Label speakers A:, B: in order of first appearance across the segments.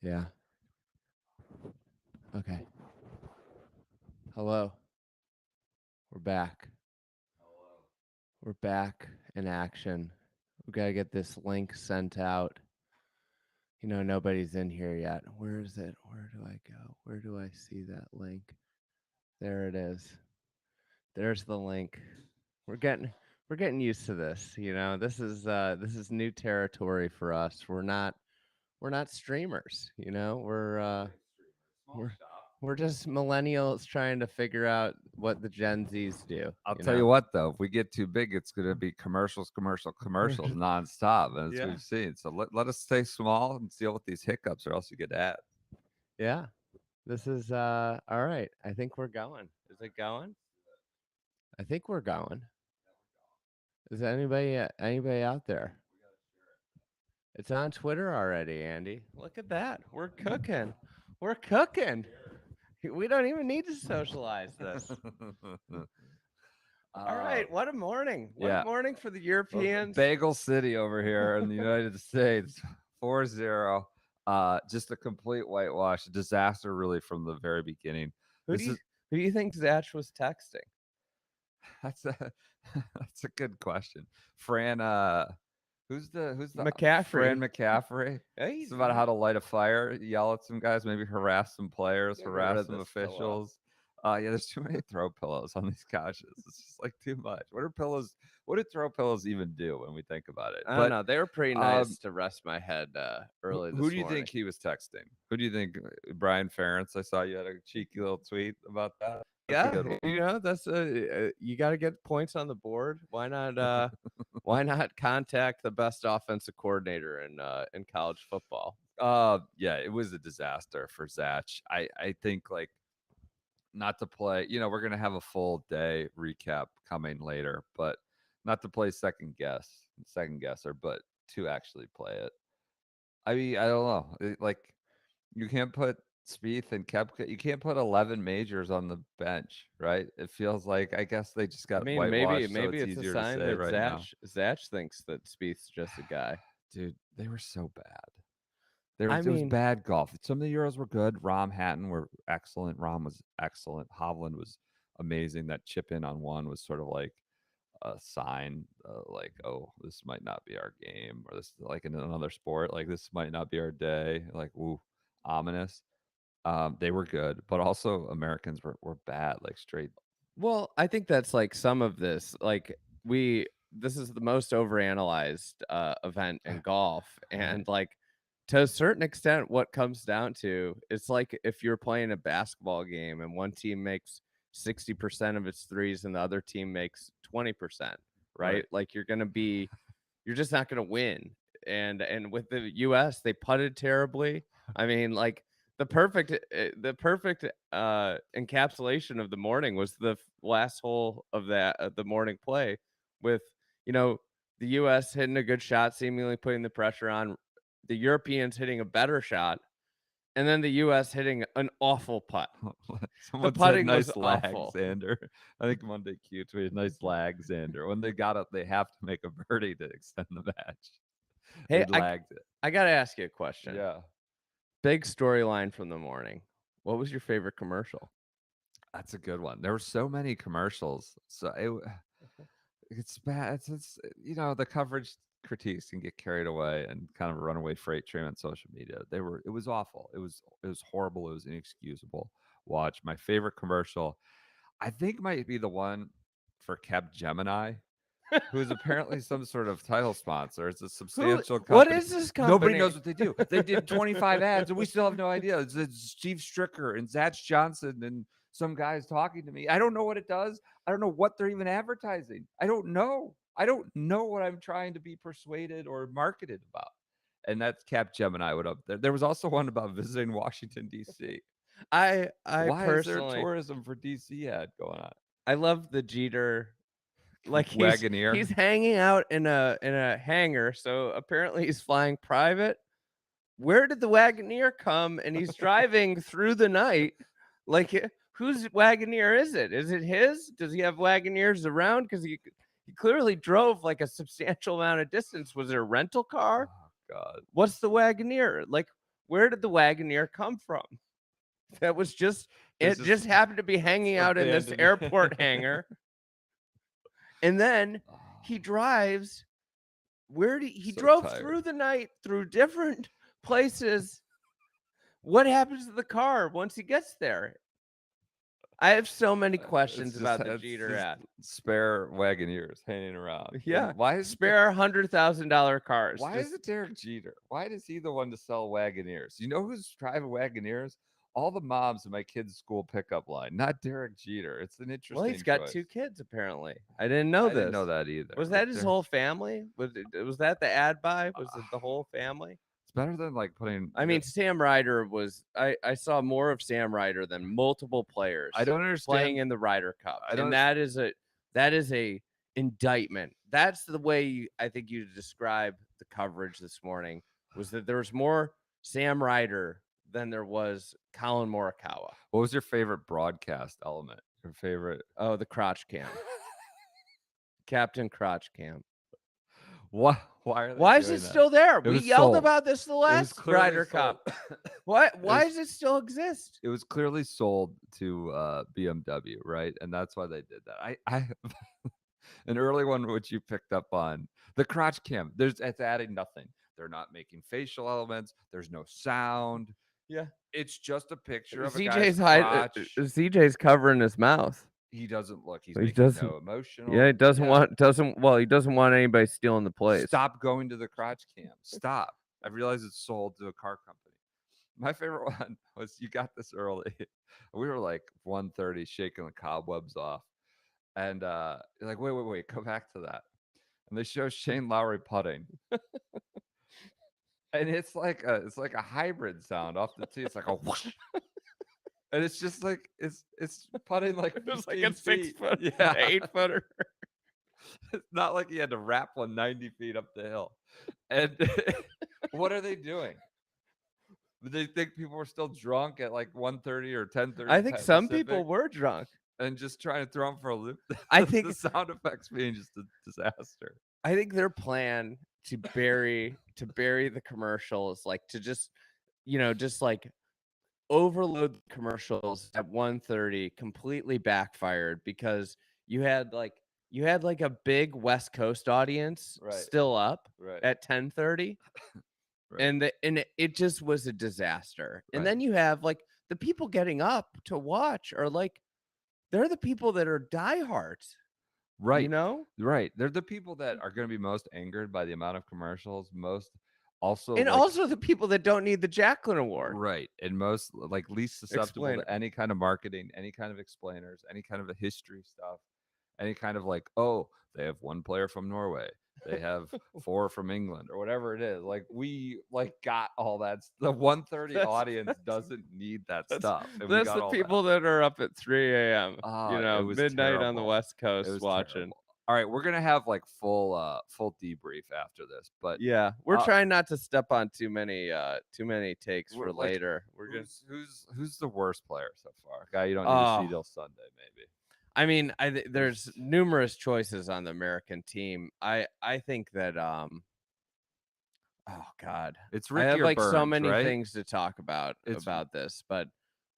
A: Yeah. Okay. Hello. We're back. We're back in action. We got to get this link sent out. Nobody's in here yet. Where is it? Where do I go? Where do I see that link? There it is. There's the link. We're getting used to this, this is new territory for us. We're not streamers, we're we're just millennials trying to figure out what the Gen Zs do,
B: I'll
A: you
B: tell you
A: know?
B: what, though, if we get too big, it's going to be commercials nonstop, as
A: Yeah.
B: we've seen. So let us stay small and deal with these hiccups, or else you get ads.
A: Yeah. This is all right. I think we're going. Is it going? I think we're going. Is anybody out there? It's on Twitter already, Andy. Look at that. We're cooking. We're cooking. We don't even need to socialize this. All
B: uh,
A: right. What a morning. What a
B: yeah,
A: morning for the Europeans.
B: Bagel City over here in the United States, 4-0. Just a complete whitewash, a disaster, really, from the very beginning.
A: Who do
B: This
A: you
B: is
A: who do you think Zach was texting?
B: that's a that's a good question. Fran, who's the
A: McCaffrey.
B: Fran McCaffrey?
A: Hey,
B: It's about how to light a fire, yell at some guys, maybe harass some players,
A: Gotta get rid
B: harass
A: of
B: some
A: this pillow.
B: officials. Yeah, there's too many throw pillows on these couches. It's just like too much. What do throw pillows even do when we think about it?
A: I don't
B: But
A: know. They were pretty
B: um,
A: nice to rest my head early
B: who
A: this
B: do you
A: morning.
B: think he was texting? Who do you think? Brian Ferentz? I saw you had a cheeky little tweet about that. That's a
A: Yeah,
B: good one.
A: that's you got to get points on the board. Why not? Why not contact the best offensive coordinator in college football?
B: Yeah, it was a disaster for Zach. I think, like, not to play, we're gonna have a full day recap coming later, but not to play second guesser, but to actually play it. I mean, I don't know. Like, you can't put Spieth and Koepka, you can't put 11 majors on the bench, right? It feels like, I guess they just
A: I
B: got
A: mean, maybe
B: whitewashed, so
A: maybe
B: it's
A: it's a
B: easier to
A: sign
B: say
A: that
B: right now.
A: Zach thinks that Spieth's just a guy.
B: Dude, they were so bad.
A: I
B: It was
A: mean,
B: bad golf. Some of the Euros were good. Rahm, Hatton were excellent. Rahm was excellent. Hovland was amazing. That chip in on one was sort of like a sign, like, oh, this might not be our game, or this, like in another sport, like, this might not be our day. Like, ooh, ominous. They were good, but also Americans were bad, like straight.
A: well, I think that's like some of this. Like this is the most overanalyzed event in golf, and like to a certain extent, what comes down to it's like if you're playing a basketball game and one team makes 60% of its threes and the other team makes 20%, right?
B: Right.
A: Like you're just not going to win. And with the US, they putted terribly. I mean, like the perfect encapsulation of the morning was the last hole of the morning play with, you know, the US hitting a good shot, seemingly putting the pressure on, the Europeans hitting a better shot, and then the US hitting an awful putt. The
B: Someone said
A: putting was
B: nice lag,
A: awful.
B: Xander. I think Monday Q tweeted nice lag, Xander. When they got up, they have to make a birdie to extend the match. They
A: Hey,
B: lagged it.
A: I got to ask you a question.
B: Yeah.
A: Big storyline from the morning. What was your favorite commercial?
B: That's a good one. There were so many commercials. So it's bad. The coverage critiques can get carried away and kind of a runaway freight train on social media. It was awful. It was horrible. It was inexcusable. Watch. My favorite commercial, I think, might be the one for Cap Gemini, who is apparently some sort of title sponsor. It's a
A: Who?
B: substantial
A: What
B: company.
A: is this
B: Nobody
A: company?
B: knows what they do. They did 25 ads, and we still have no idea. It's Steve Stricker and Zach Johnson and some guys talking to me. I don't know what it does. I don't know what they're even advertising. I don't know. I don't know what I'm trying to be persuaded or marketed about. And that's Cap Gemini went up there. There was also one about visiting Washington, D.C.
A: I
B: Why is there a
A: personally
B: tourism for D.C. ad going on?
A: I love the Jeter. Like he's
B: Wagoneer.
A: hanging out in a hangar, so apparently he's flying private. Where did the Wagoneer come? And he's driving through the night. Like, whose Wagoneer is it? Is it his? Does he have Wagoneers around? Because he clearly drove like a substantial amount of distance. Was it a rental car?
B: Oh, God.
A: What's the Wagoneer? Like, where did the Wagoneer come from? That was just
B: It's
A: it just happened to be hanging out in this
B: abandoned.
A: airport hangar. And then he
B: Oh,
A: drives. Where did he
B: so
A: drove
B: tired.
A: through the night through different places? What happens to the car once he gets there? I have so many questions about the
B: It's
A: Jeter
B: just
A: ad.
B: spare Wagoneers hanging around.
A: Yeah,
B: And why is it
A: spare $100,000 cars.
B: why is it Derek Jeter? Why is he the one to sell Wagoneers? You know who's driving Wagoneers? All the moms in my kids' school pickup line, not Derek Jeter. It's an
A: Well, he's
B: interesting
A: got
B: choice.
A: 2 kids apparently. I didn't know
B: I didn't know
A: this.
B: that either.
A: Was
B: But
A: that his whole family? Was that the ad buy? Was it the whole family?
B: it's better than like putting.
A: I mean, Sam Ryder was. I saw more of Sam Ryder than multiple players
B: I don't
A: playing
B: understand.
A: in the Ryder Cup,
B: I don't.
A: and that is a indictment. That's the way I think you describe the coverage this morning. Was that there was more Sam Ryder than there was Colin Morikawa.
B: What was your favorite broadcast element? Your favorite?
A: Oh, the crotch cam, Captain Crotch Cam.
B: Why? Why are they
A: Why is
B: doing
A: it
B: that?
A: still there?
B: It
A: We
B: was
A: yelled
B: sold.
A: about this the
B: It was
A: last
B: clearly
A: Ryder
B: sold.
A: Cup. Why
B: was-
A: does it still exist?
B: It was clearly sold to BMW, right? And that's why they did that. I an early one which you picked up on the crotch cam. It's adding nothing. They're not making facial elements. There's no sound.
A: Yeah.
B: It's just a picture of a guy's crotch.
A: CJ's covering his mouth.
B: He doesn't look. He's
A: He
B: making
A: doesn't-
B: no emotional.
A: Yeah, he doesn't want anybody stealing the place.
B: Stop going to the crotch cam. Stop. I realize it's sold to a car company. My favorite one was you got this early. We were like 1:30 shaking the cobwebs off. And you're like, wait, go back to that. And they show Shane Lowry putting. And it's like a hybrid sound off the tee. It's like a whoosh. And it's just like it's putting like
A: It's like
B: 15
A: a 6
B: feet.
A: foot,
B: Yeah.
A: 8 footer.
B: It's not like he had to wrap one 90 feet up the hill. And what are they doing? Do they think people were still drunk at like 1:30 or 10:30?
A: I think some people were drunk.
B: And just trying to throw them for a loop.
A: I think
B: the sound effects being just a disaster.
A: I think their plan to bury the commercials, like to just like overload the commercials at 1:30 completely backfired because you had like a big West Coast audience
B: Right.
A: still up
B: Right.
A: at 10:30.
B: Right.
A: And it just was a disaster. And
B: Right.
A: then you have like the people getting up to watch are like they're the people that are diehards.
B: Right.
A: You know?
B: Right. They're the people that are going to be most angered by the amount of commercials, most also
A: And
B: like,
A: also the people that don't need the Jacqueline Award.
B: right, and most like least susceptible
A: Explainer.
B: to any kind of marketing, any kind of explainers, any kind of a history stuff, any kind of like, oh, they have one player from Norway, they have 4 from England, or whatever it is. Like we like got all that. The 1:30 audience doesn't need that stuff. And we
A: That's
B: got
A: the
B: all
A: people that are up at 3 a.m.
B: it was
A: midnight on the
B: terrible.
A: West
B: It
A: Coast
B: was
A: watching.
B: terrible. All right, we're gonna have like full debrief after this, but
A: Yeah, we're trying not to step on too many takes
B: We're
A: for
B: like,
A: later. We're gonna.
B: who's the worst player so far? Guy you don't need to see
A: Oh.
B: till Sunday, maybe.
A: I mean, there's numerous choices on the American team. I think that oh God,
B: It's
A: I
B: Ricky
A: have
B: or
A: like so
B: Burns,
A: many
B: right?
A: things to talk about this, but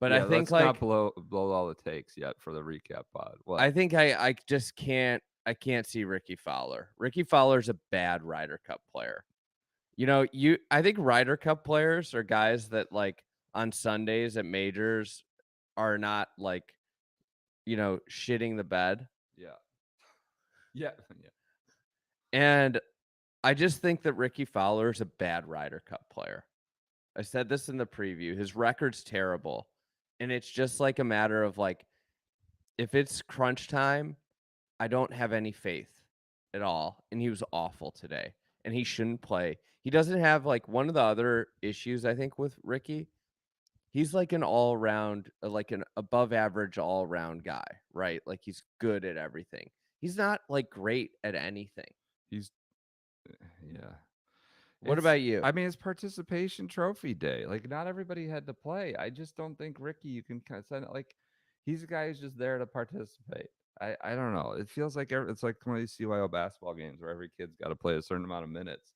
B: Yeah,
A: I think
B: let's
A: like
B: not blow all the takes yet for the recap pod. What?
A: I think I just can't see Ricky Fowler. Ricky Fowler's a bad Ryder Cup player. I think Ryder Cup players are guys that like on Sundays at majors are not like, shitting the bed.
B: Yeah. Yeah. Yeah.
A: And I just think that Ricky Fowler is a bad Ryder Cup player. I said this in the preview. His record's terrible. And it's just like a matter of like, if it's crunch time, I don't have any faith at all. And he was awful today. And he shouldn't play. He doesn't have like one of the other issues, I think, with Ricky. He's like an all-around, like an above average all-around guy, right? Like he's good at everything. He's not like great at anything.
B: He's yeah.
A: What about you?
B: I mean, it's participation trophy day. Like, not everybody had to play. I just don't think Ricky, you can kind of send it like he's a guy who's just there to participate. I don't know. It feels like it's like one of these CYO basketball games where every kid's got to play a certain amount of minutes.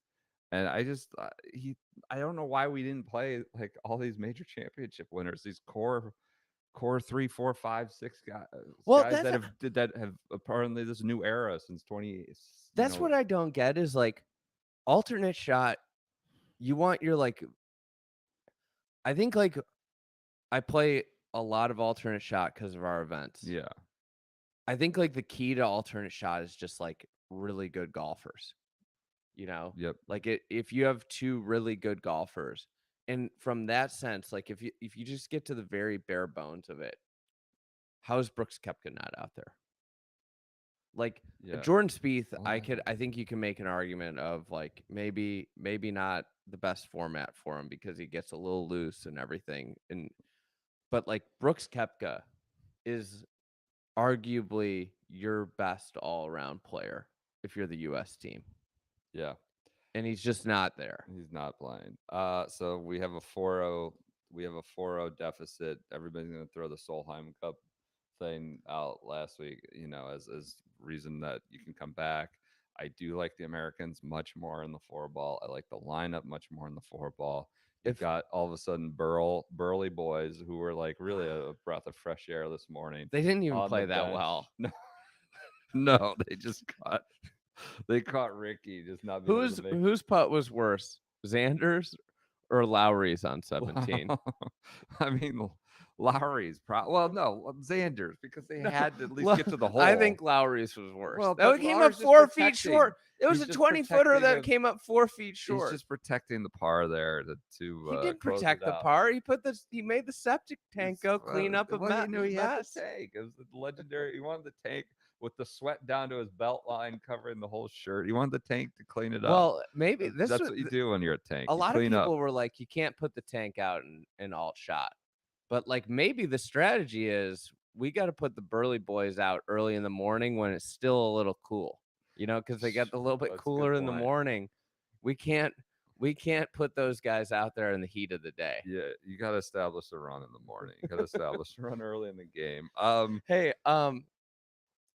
B: And I don't know why we didn't play like all these major championship winners, these core 3, 4, 5, 6 guys,
A: Well,
B: that have apparently this new era since 20.
A: that's what I don't get is like alternate shot. You want your like, I think like I play a lot of alternate shot because of our events.
B: Yeah.
A: I think like the key to alternate shot is just like really good golfers.
B: Yep.
A: Like if you have two really good golfers, and from that sense, like if you just get to the very bare bones of it, how is Brooks Koepka not out there? Like
B: Yeah.
A: Jordan Spieth,
B: Well,
A: I think you can make an argument of like maybe not the best format for him because he gets a little loose and everything, but like Brooks Koepka is arguably your best all around player if you're the U.S. team,
B: yeah.
A: and he's just not there.
B: He's not playing. So we have a 4-0. We have a 4-0 deficit. Everybody's going to throw the Solheim Cup thing out last week, as reason that you can come back. I do like the Americans much more in the four ball. I like the lineup much more in the four ball. You've got all of a sudden burly boys who were like really a breath of fresh air this morning.
A: They didn't even
B: on
A: play
B: the
A: that
B: bench.
A: well.
B: No, no, they caught Ricky just not being able to make.
A: Whose putt was worse, Xander's or Lowry's on 17?
B: I mean, Lowry's well, no, Xander's because they
A: No,
B: had to at least get to the hole.
A: I think Lowry's was worse.
B: Well,
A: that
B: but
A: came
B: Lowry's
A: up
B: just
A: 4 feet
B: protecting.
A: short. It was
B: He's
A: a
B: just
A: 20-footer that
B: protecting
A: came up 4 feet short.
B: He's just protecting the par there to
A: He didn't
B: close
A: protect
B: it
A: the
B: out.
A: par. He made the septic tank go clean up a mess.
B: He knew he had the tank. It was the legendary. He wanted the tank with the sweat down to his belt line, covering the whole shirt. He wanted the tank to clean it up.
A: Well, maybe
B: that's what you do when you're a tank.
A: A
B: You
A: lot of
B: clean
A: people
B: up.
A: were like, you can't put the tank out in alt shot. But like maybe the strategy is we got to put the burly boys out early in the morning when it's still a little cool, because they get a little bit
B: That's a good
A: cooler in the
B: point.
A: morning. We can't put those guys out there in the heat of the day.
B: Yeah, you got to establish a run in the morning. You got to establish a run early in the game.
A: Hey,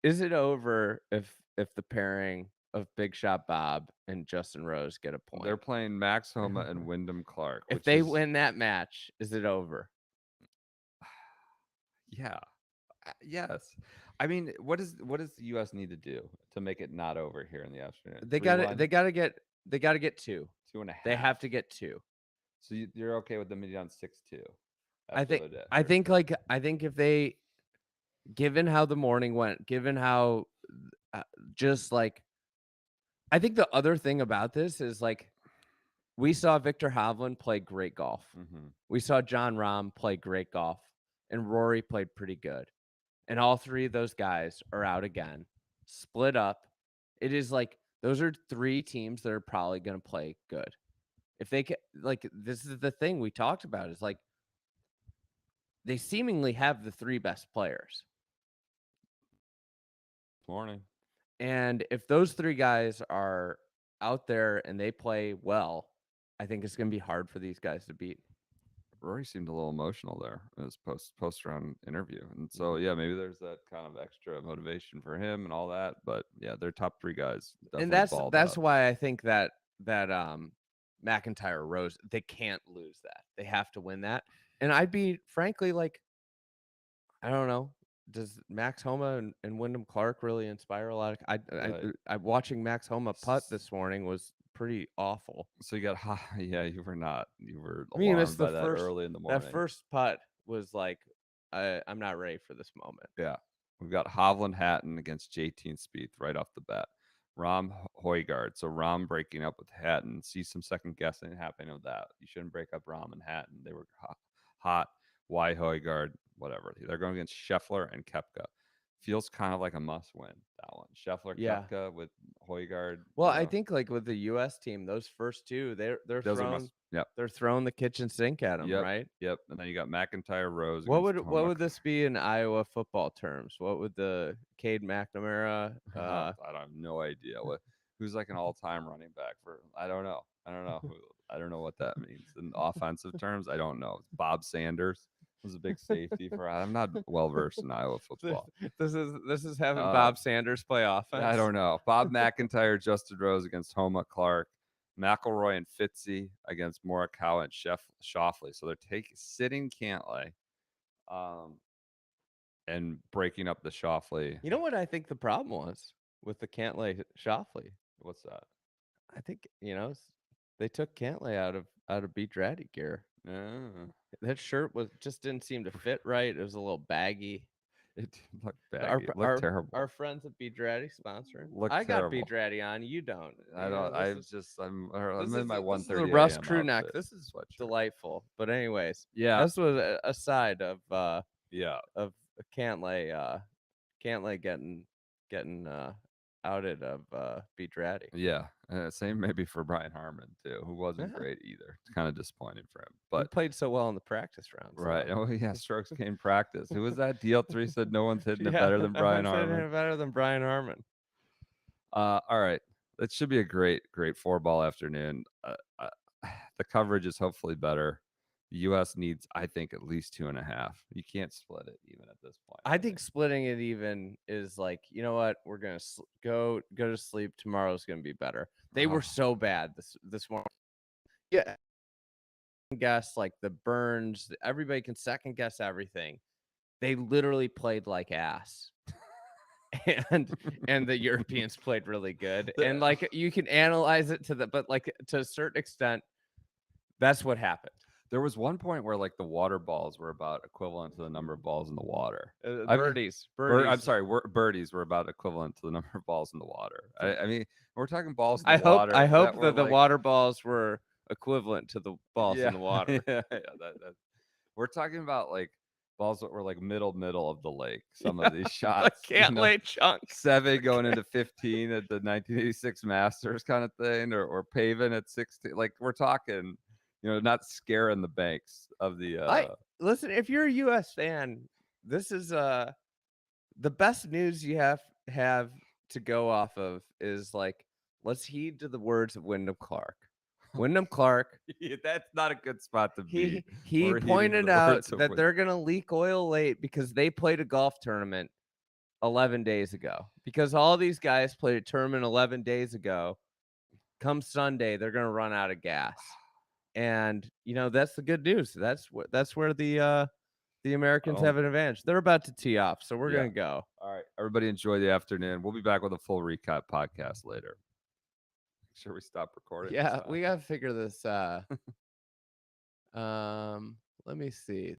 A: is it over if the pairing of Big Shot Bob and Justin Rose get a point?
B: They're playing Max Homa and Wyndham Clark.
A: If they win that match, is it over?
B: Yeah. Yes. I mean, what does the U.S. need to do to make it not over here in the afternoon?
A: They got to get 2.
B: 2.5.
A: They have to get 2.
B: So you're okay with them being on 6-2?
A: I think if they, given how the morning went, given how just like, I think the other thing about this is like, we saw Victor Hovland play great golf.
B: Mm-hmm.
A: We saw John Rahm play great golf, and Rory played pretty good. And all 3 of those guys are out again, split up. It is like those are 3 teams that are probably going to play good. If they can, like, this is the thing we talked about is like they seemingly have the 3 best players.
B: Morning.
A: And if those 3 guys are out there and they play well, I think it's going to be hard for these guys to beat.
B: Rory seemed a little emotional there in his post round interview, and so yeah, maybe there's that kind of extra motivation for him and all that. But yeah, they're top 3 guys.
A: And that's why I think that McIntyre Rose, they can't lose that. They have to win that. And I'd be frankly like, I don't know. Does Max Homa and Wyndham Clark really inspire a lot of? I watching Max Homa putt this morning was pretty awful.
B: So you got yeah, you were not. You were alarmed by that early in the morning.
A: That first putt was like, I'm not ready for this moment.
B: Yeah, we've got Hovland Hatton against JT and Spieth right off the bat. Rahm Højgaard. So Rahm breaking up with Hatton. See some second guessing happening with that. You shouldn't break up Rahm and Hatton. They were hot. Why Højgaard? Whatever. They're going against Scheffler and Koepka. Feels kind of like a must-win, that one. Scheffler, Koepka with Højgaard.
A: Well, I think like with the U.S. team, those first 2, they're throwing the kitchen sink at them, right?
B: Yep. And then you got McIntyre Rose.
A: What would this be in Iowa football terms? What would the Cade McNamara?
B: I have no idea who's like an all-time running back for. I don't know. I don't know what that means in offensive terms. I don't know. Bob Sanders was a big safety for. I'm not well versed in Iowa football.
A: This is having Bob Sanders play offense.
B: I don't know. Bob McIntyre, Justin Rose against Homa Clark. McIlroy and Fitzy against Morikawa and Schauffele. So they're sitting Cantlay, and breaking up the Schauffele.
A: You know what I think the problem was with the Cantlay Shoffley?
B: What's that?
A: I think they took Cantlay out of Beat Draddy gear.
B: Yeah.
A: That shirt just didn't seem to fit right. It was a little baggy.
B: It looked baggy. It looked
A: Our
B: terrible.
A: friends at Beat Draddy sponsoring.
B: Looked
A: I got Beat
B: terrible.
A: Draddy on. You don't.
B: I don't. I'm in my
A: This is
B: 1:30
A: a Russ
B: a.m.
A: crew neck.
B: outfit
A: This is
B: sweatshirt.
A: delightful. But anyways,
B: Yeah.
A: this was a side of
B: Yeah.
A: Cantlay getting outed of Beat Draddy.
B: Yeah. Same maybe for Brian Harmon too, who wasn't
A: Yeah.
B: great either. It's kind of disappointing for him.
A: He
B: But
A: played so well in the practice rounds.
B: right.
A: though.
B: Oh yeah, strokes gained practice. Who was that? DL3 said no one's hitting it
A: Yeah,
B: better than Brian
A: no one's hitting
B: Harmon.
A: it better than Brian Harmon.
B: All right. It should be a great fourball afternoon. The coverage is hopefully better. The U.S. needs, I think, at least 2.5. You can't split it even at this point.
A: I think splitting it even is like, you know what? We're gonna go to sleep. Tomorrow's gonna be better. They were so bad this morning. Yeah, guess like the Burns. Everybody can second guess everything. They literally played like ass. and the Europeans played really good. And like you can analyze it but like to a certain extent, that's what happened.
B: There was one point where like the water balls were about equivalent to the number of balls in the water.
A: Birdies.
B: I'm sorry, birdies were about equivalent to the number of balls in the water. I mean, we're talking balls in the water.
A: I hope
B: that
A: the water balls were equivalent to the balls in the water.
B: Yeah, we're talking about like balls that were like middle of the lake. Some of these shots,
A: Cantlay chunks.
B: 7 going into 15 at the 1986 Masters kind of thing, or paving at 16. Like we're talking, not scaring the banks of the.
A: Listen, if you're a U.S. fan, this is the best news you have to go off of is like, let's heed to the words of Wyndham Clark. Wyndham Clark.
B: That's not a good spot to be.
A: He pointed out that they're going to leak oil late because they played a golf tournament 11 days ago. Because all these guys played a tournament 11 days ago. Come Sunday, they're going to run out of gas. And, that's the good news. That's where the Americans have an advantage. They're about to tee off, so we're going to go.
B: All right. Everybody enjoy the afternoon. We'll be back with a full recap podcast later. Make sure we stop recording.
A: Yeah, we got to figure this let me see.